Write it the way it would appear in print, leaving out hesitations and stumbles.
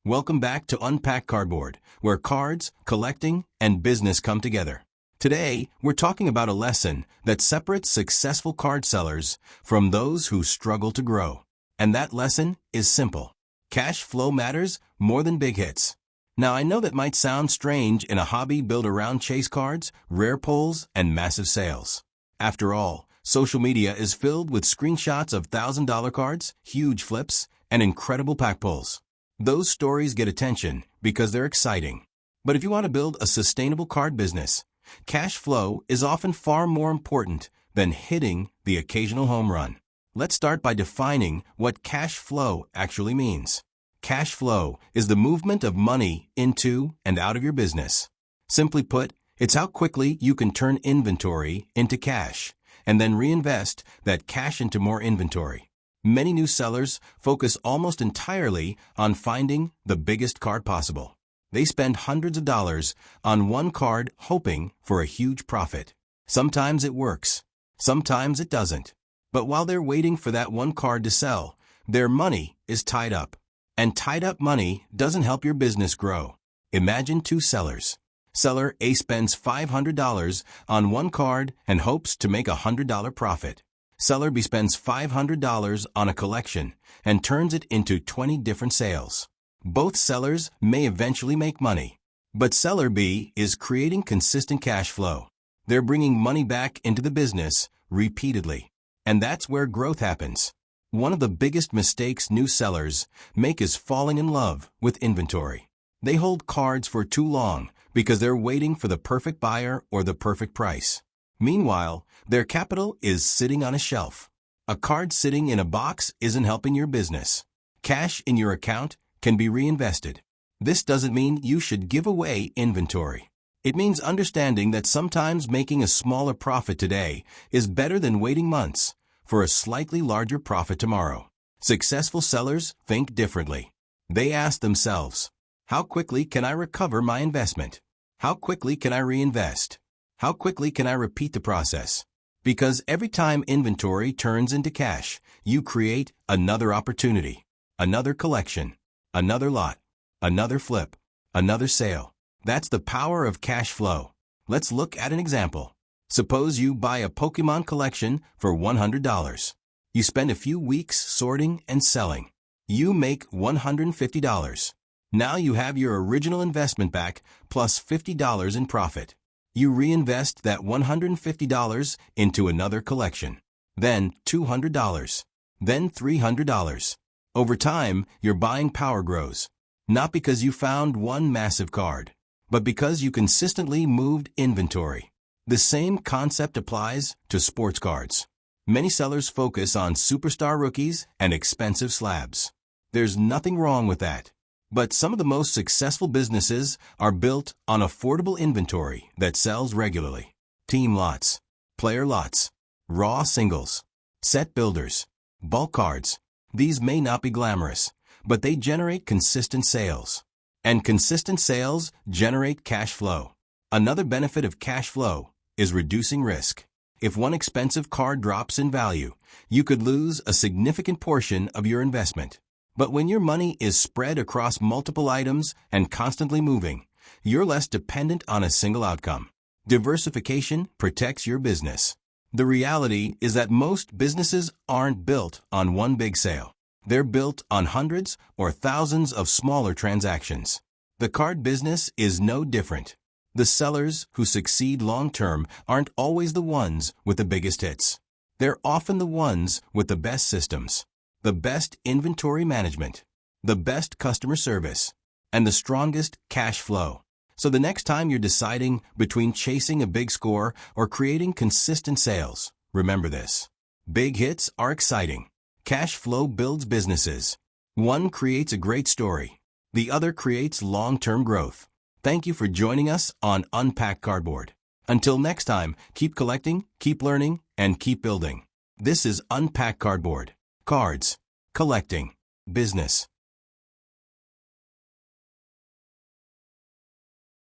Welcome back to Unpacked Cardboard, where cards, collecting, and business come together. Today, we're talking about a lesson that separates successful card sellers from those who struggle to grow. And that lesson is simple. Cash flow matters more than big hits. Now, I know that might sound strange in a hobby built around chase cards, rare pulls, and massive sales. After all, social media is filled with screenshots of $1,000 cards, huge flips, and incredible pack pulls. Those stories get attention because they're exciting. But if you want to build a sustainable card business, cash flow is often far more important than hitting the occasional home run. Let's start by defining what cash flow actually means. Cash flow is the movement of money into and out of your business. Simply put, it's how quickly you can turn inventory into cash and then reinvest that cash into more inventory. Many new sellers focus almost entirely on finding the biggest card possible. They spend hundreds of dollars on one card hoping for a huge profit. Sometimes it works, sometimes it doesn't. But while they're waiting for that one card to sell, their money is tied up. And tied up money doesn't help your business grow. Imagine two sellers. Seller A spends $500 on one card and hopes to make a $100 profit. Seller B spends $500 on a collection and turns it into 20 different sales. Both sellers may eventually make money, but Seller B is creating consistent cash flow. They're bringing money back into the business repeatedly. And that's where growth happens. One of the biggest mistakes new sellers make is falling in love with inventory. They hold cards for too long because they're waiting for the perfect buyer or the perfect price. Meanwhile, their capital is sitting on a shelf. A card sitting in a box isn't helping your business. Cash in your account can be reinvested. This doesn't mean you should give away inventory. It means understanding that sometimes making a smaller profit today is better than waiting months for a slightly larger profit tomorrow. Successful sellers think differently. They ask themselves, how quickly can I recover my investment? How quickly can I reinvest? How quickly can I repeat the process? Because every time inventory turns into cash, you create another opportunity, another collection, another lot, another flip, another sale. That's the power of cash flow. Let's look at an example. Suppose you buy a Pokémon collection for $100. You spend a few weeks sorting and selling. You make $150. Now you have your original investment back plus $50 in profit. You reinvest that $150 into another collection, then $200, then $300. Over time, your buying power grows, not because you found one massive card, but because you consistently moved inventory. The same concept applies to sports cards. Many sellers focus on superstar rookies and expensive slabs. There's nothing wrong with that. But some of the most successful businesses are built on affordable inventory that sells regularly. Team lots, player lots, raw singles, set builders, bulk cards. These may not be glamorous, but they generate consistent sales. And consistent sales generate cash flow. Another benefit of cash flow is reducing risk. If one expensive card drops in value, you could lose a significant portion of your investment. But when your money is spread across multiple items and constantly moving, you're less dependent on a single outcome. Diversification protects your business. The reality is that most businesses aren't built on one big sale. They're built on hundreds or thousands of smaller transactions. The card business is no different. The sellers who succeed long-term aren't always the ones with the biggest hits. They're often the ones with the best systems, the best inventory management, the best customer service, and the strongest cash flow. So the next time you're deciding between chasing a big score or creating consistent sales, remember this. Big hits are exciting. Cash flow builds businesses. One creates a great story. The other creates long-term growth. Thank you for joining us on Unpacked Cardboard. Until next time, keep collecting, keep learning, and keep building. This is Unpacked Cardboard. Cards, collecting, business.